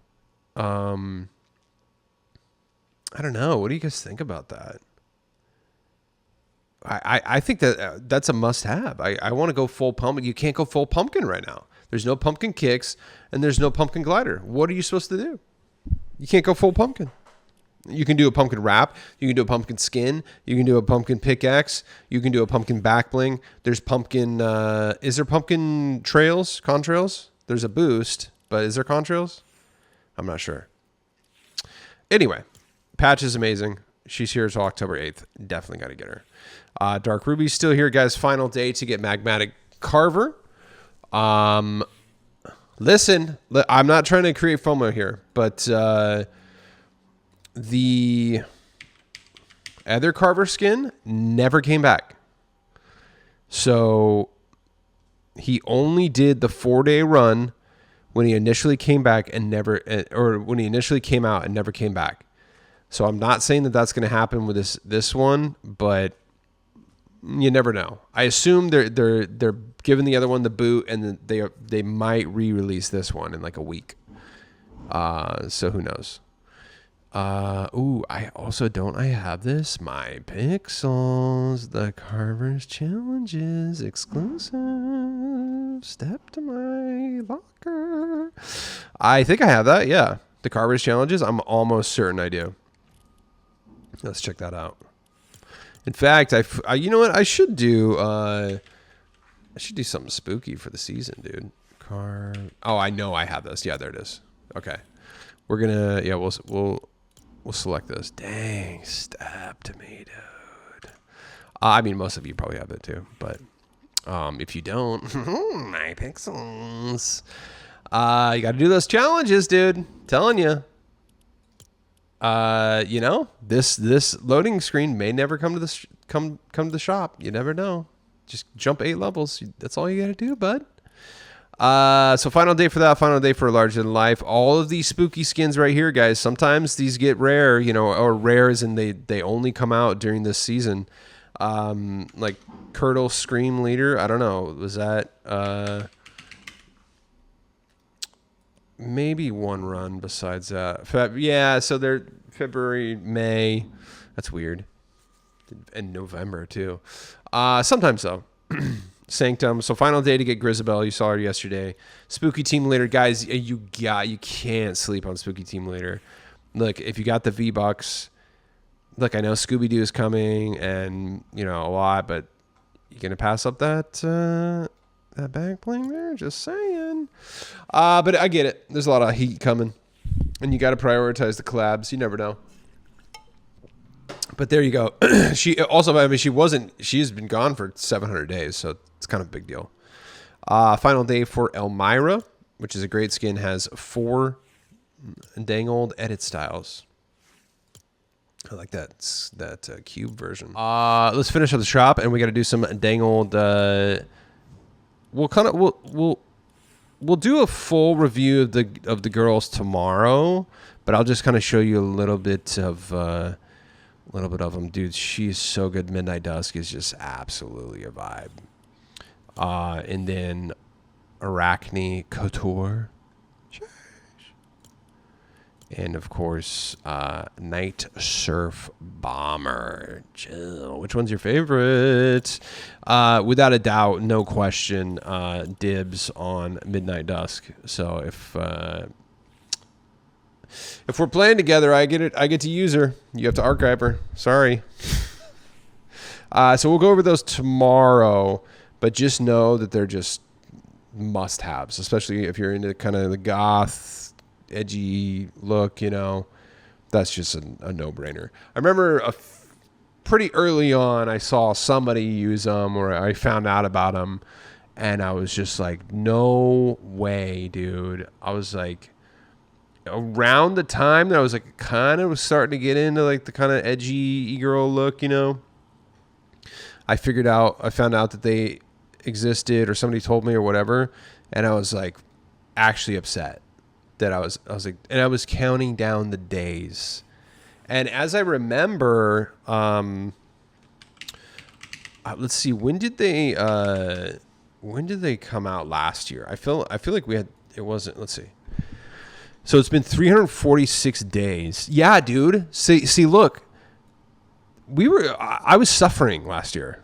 I don't know. What do you guys think about that? I think that's a must have. I want to go full pumpkin. You can't go full pumpkin right now. There's no pumpkin kicks and there's no pumpkin glider. What are you supposed to do? You can't go full pumpkin. You can do a pumpkin wrap. You can do a pumpkin skin. You can do a pumpkin pickaxe. You can do a pumpkin back bling. There's pumpkin. Is there pumpkin trails? Contrails? There's a boost, but is there contrails? I'm not sure. Anyway, Patch is amazing. She's here until October 8th. Definitely got to get her. Dark Ruby's still here, guys. Final day to get Magmatic Carver. Listen, I'm not trying to create FOMO here, but the other Carver skin never came back. So he only did the 4-day run when he initially came back and never, or when he initially came out and never came back. So I'm not saying that that's going to happen with this one, but you never know. I assume they're giving the other one the boot, and they might re-release this one in like a week. So who knows? I have this. My Pixels, the Carver's Challenges exclusive. Step to my locker. I think I have that. Yeah. The Carver's Challenges. I'm almost certain I do. Let's check that out. In fact, I you know what? I should do something spooky for the season, dude. Oh, I know I have this. Yeah, there it is. Okay. We're gonna, yeah, we'll select this. Dang, step to me, dude. I mean, most of you probably have it too, but if you don't, my Pixels. You got to do those challenges, dude. Telling you. You know, this loading screen may never come to the shop. You never know. Just jump 8 levels. That's all you got to do, bud. So final day for that, final day for Larger Than Life. All of these spooky skins right here, guys. Sometimes these get rare, you know, or rare as in they only come out during this season. Like Curdle Scream Leader. I don't know. Was that maybe one run besides that? Yeah, so they're February, May. That's weird. And November too. Sometimes though. Sanctum. So final day to get Grisabelle. You saw her yesterday. Spooky Team Leader, guys. You can't sleep on Spooky Team Leader. Look, if you got the V-Bucks, look, I know Scooby Doo is coming, and you know a lot, but you gonna pass up that back bling there? Just saying. But I get it. There's a lot of heat coming, and you got to prioritize the collabs. You never know. But there you go. She also, I mean, she's been gone for 700 days, so it's kind of a big deal. Final day for Elmira, which is a great skin, has 4 dang old edit styles. I like that cube version. Let's finish up the shop, and we got to do some dang old. We'll do a full review of the girls tomorrow, but I'll just kind of show you a little bit of them, dude. She's so good. Midnight Dusk is just absolutely a vibe. And then Arachne Couture. And, of course, Night Surf Bomber. Chill. Which one's your favorite? Without a doubt, no question, dibs on Midnight Dusk. So if we're playing together, I get to use her. You have to archive her. Sorry. So we'll go over those tomorrow. But just know that they're just must-haves, especially if you're into kind of the goth, edgy look, you know. That's just a no-brainer. I remember pretty early on, I saw somebody use them, or I found out about them, and I was just like, no way, dude. I was like, around the time that I was like kind of starting to get into like the kind of edgy e-girl look, you know, I found out that they existed, or somebody told me or whatever, and I was like actually upset that I was like, and I was counting down the days. And as I remember, let's see, when did they come out last year? I feel like it wasn't, let's see. So it's been 346 days. Yeah, dude. See, look, I was suffering last year.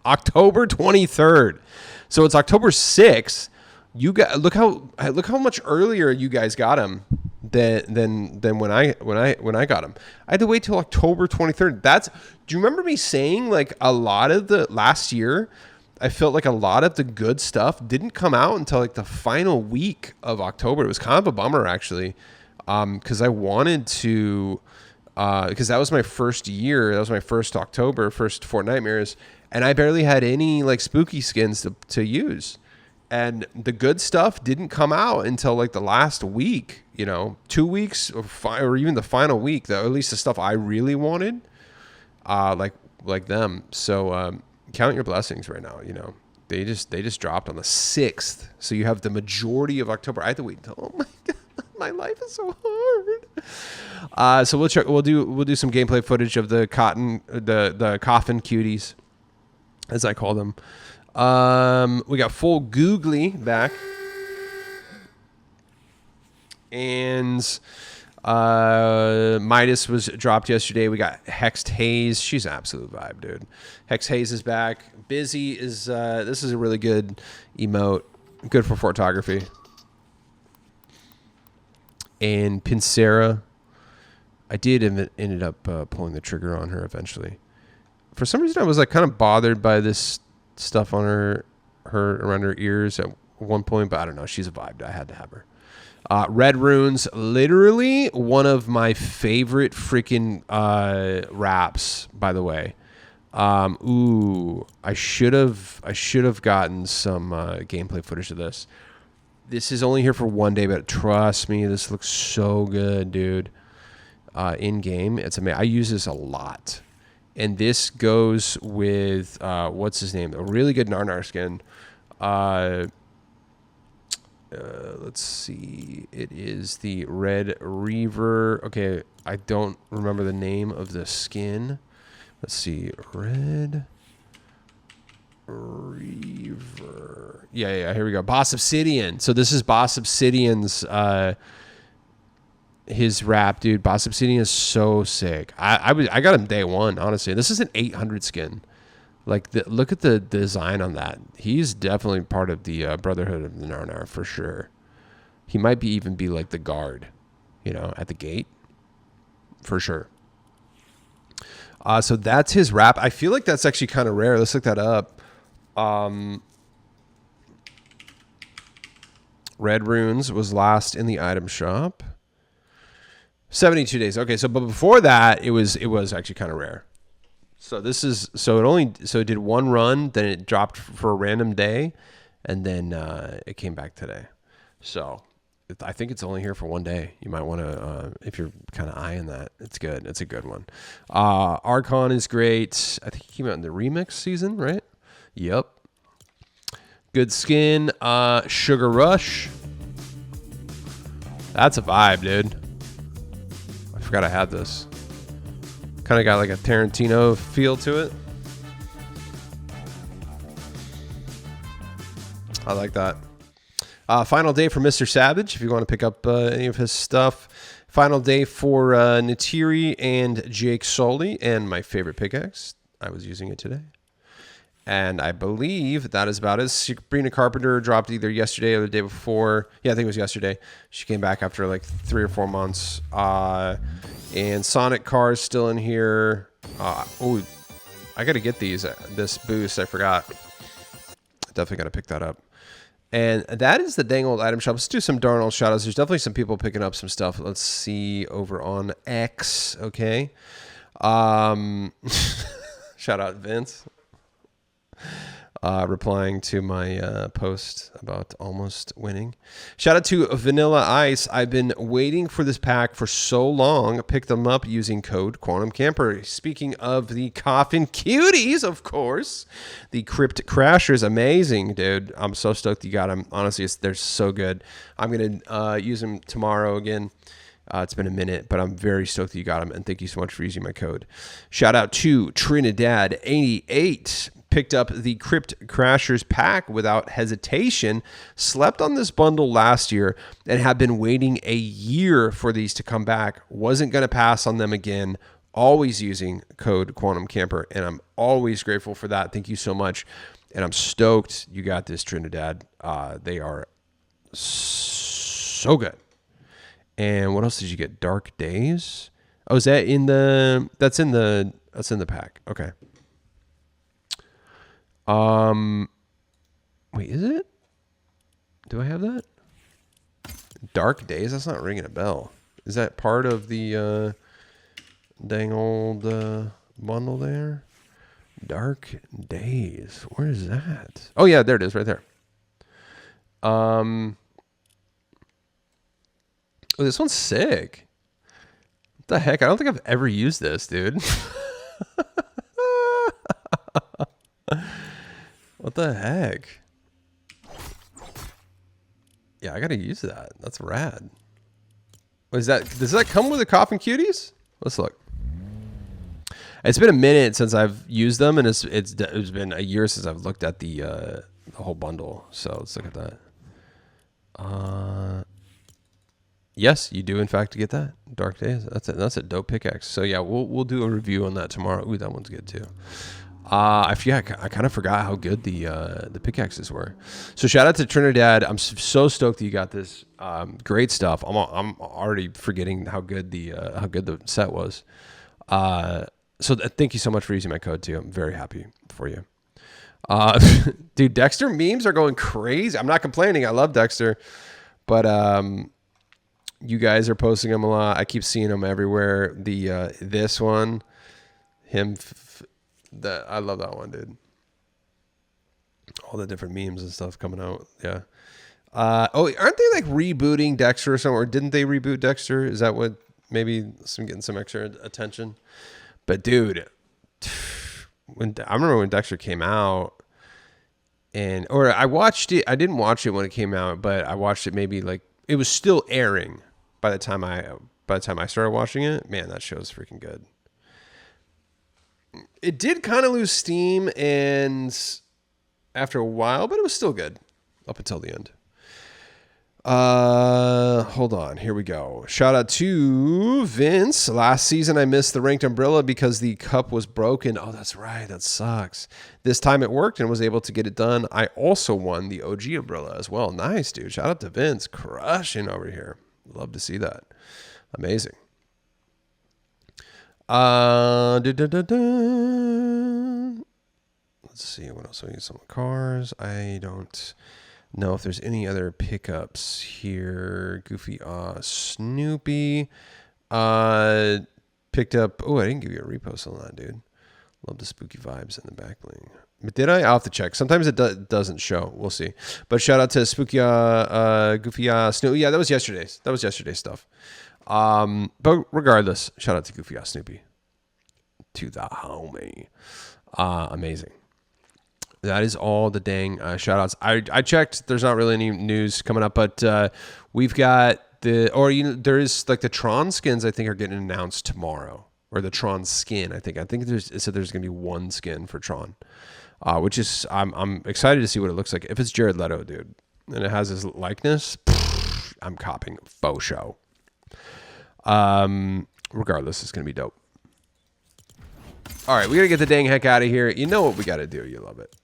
October 23rd. So it's October 6th. You got look how much earlier you guys got them than when I got them. I had to wait till October 23rd. Do you remember me saying like a lot of the last year? I felt like a lot of the good stuff didn't come out until like the final week of October. It was kind of a bummer actually, because I wanted to, because that was my first year. That was my first Fortnite mirrors, and I barely had any like spooky skins to use. And the good stuff didn't come out until like the last week, you know, 2 weeks or even the final week, though, at least the stuff I really wanted, like them. So count your blessings right now. You know, they just dropped on the 6th. So you have the majority of October. I had to wait until, oh my God, my life is so hard. So we'll do some gameplay footage of the coffin cuties, as I call them. We got full Googly back, and Midas was dropped yesterday. We got Hexed Haze. She's an absolute vibe, dude. Hexed Haze is back. Busy is this is a really good emote, good for photography. And Pincera, I did ended up pulling the trigger on her eventually. For some reason, I was like kind of bothered by this stuff on her around her ears at one point, but I don't know. She's a vibe. I had to have her. Red Runes, literally one of my favorite freaking wraps, by the way. I should have gotten some gameplay footage of this. This is only here for one day, but trust me, this looks so good, dude. In game, it's amazing. I use this a lot. And this goes with, what's his name? A really good Narnar skin. Let's see. It is the Red Reaver. Okay, I don't remember the name of the skin. Let's see. Red Reaver. Yeah, here we go. Boss Obsidian. So this is Boss Obsidian's his rap, dude. Boss Obsidian is so sick. I got him day one, honestly. This is an 800 skin. Like, look at the design on that. He's definitely part of the Brotherhood of the Narnar for sure. He might even be like the guard, you know, at the gate for sure. So that's his rap. I feel like that's actually kind of rare. Let's look that up. Red Runes was last in the item shop. 72 days. Okay, so but before that, it was actually kind of rare. So it did one run, then it dropped for a random day, and then it came back today. So I think it's only here for one day. You might want to, if you're kind of eyeing that, it's good. It's a good one. Archon is great. I think he came out in the remix season, right? Yep. Good skin. Sugar Rush. That's a vibe, dude. I forgot I had this. Kind of got like a Tarantino feel to it. I like that. Final day for Mr. Savage, if you want to pick up any of his stuff. Final day for Natiri and Jake Sully, and my favorite pickaxe. I was using it today. And I believe that is about it. Sabrina Carpenter dropped either yesterday or the day before. Yeah, I think it was yesterday. She came back after like 3 or 4 months. And Sonic Car is still in here. Oh, I got to get this boost. I forgot. Definitely got to pick that up. And that is the dang old item shop. Let's do some darn old shout-outs. There's definitely some people picking up some stuff. Let's see over on X. Okay. Shout out Vince. Replying to my post about almost winning. Shout out to Vanilla Ice. I've been waiting for this pack for so long. Picked them up using code Quantum Camper. Speaking of the Coffin Cuties, of course. The Crypt Crashers, amazing, dude. I'm so stoked you got them. Honestly, they're so good. I'm going to use them tomorrow again. It's been a minute, but I'm very stoked that you got them, and thank you so much for using my code. Shout out to Trinidad88. Picked up the Crypt Crashers pack without hesitation. Slept on this bundle last year and have been waiting a year for these to come back. Wasn't going to pass on them again. Always using code Quantum Camper, and I'm always grateful for that. Thank you so much, and I'm stoked you got this, Trinidad. They are so good. And what else did you get? Dark Days? Oh, is that in the? That's in the pack. Okay. Wait, is it? Do I have that? Dark Days? That's not ringing a bell. Is that part of the dang old bundle there? Dark Days. Where is that? Oh yeah, there it is, right there. Oh, this one's sick. What the heck? I don't think I've ever used this, dude. What the heck? Yeah, I gotta use that. That's rad. What is that? Does that come with the Coffin Cuties? Let's look. It's been a minute since I've used them, and it's been a year since I've looked at the whole bundle. So let's look at that. Yes, you do in fact get that. Dark Days. That's a dope pickaxe. So yeah, we'll do a review on that tomorrow. Ooh, that one's good too. I kind of forgot how good the pickaxes were. So shout out to Trinidad. I'm so stoked that you got this. Great stuff. I'm already forgetting how good the set was. So thank you so much for using my code too. I'm very happy for you. Dude, Dexter memes are going crazy. I'm not complaining. I love Dexter, but you guys are posting them a lot. I keep seeing them everywhere. This one, him. I love that one, dude. All the different memes and stuff coming out. Yeah. Aren't they like rebooting Dexter or something? Or didn't they reboot Dexter? Is that what maybe getting some extra attention? But dude, I remember when Dexter came out, or I watched it. I didn't watch it when it came out, but I watched it maybe like it was still airing by the time I started watching it. Man, that show's freaking good. It did kind of lose steam and after a while, but it was still good up until the end. Hold on. Here we go. Shout out to Vince. Last season, I missed the ranked umbrella because the cup was broken. Oh, that's right. That sucks. This time it worked and was able to get it done. I also won the OG umbrella as well. Nice, dude. Shout out to Vince. Crushing over here. Love to see that. Amazing. Let's see what else. We need some cars. I don't know if there's any other pickups here. Goofy Snoopy picked up. Oh, I didn't give you a repost on that, dude. Love the spooky vibes in the back bling. Did I? I'll have to check. Sometimes it doesn't show. We'll see. But shout out to Spooky, Goofy, Snoopy. Yeah, that was yesterday's. That was yesterday's stuff. But regardless, shout out to Goofy, Snoopy. To the homie. Amazing. That is all the dang shout outs. I checked. There's not really any news coming up, but we've got there is like the Tron skins, I think, are getting announced tomorrow. Or the Tron skin, I think. It said there's going to be one skin for Tron. Which is, I'm excited to see what it looks like. If it's Jared Leto, dude, and it has his likeness, I'm copping faux show. Regardless, it's going to be dope. All right, we got to get the dang heck out of here. You know what we got to do. You love it.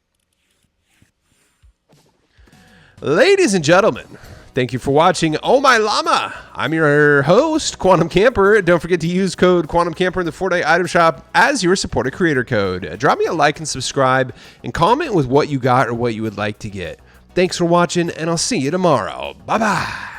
Ladies and gentlemen, thank you for watching Oh My Llama. I'm your host, Quantum Camper. Don't forget to use code Quantum Camper in the Fortnite item shop as your supported creator code. Drop me a like and subscribe and comment with what you got or what you would like to get. Thanks for watching, and I'll see you tomorrow. Bye-bye.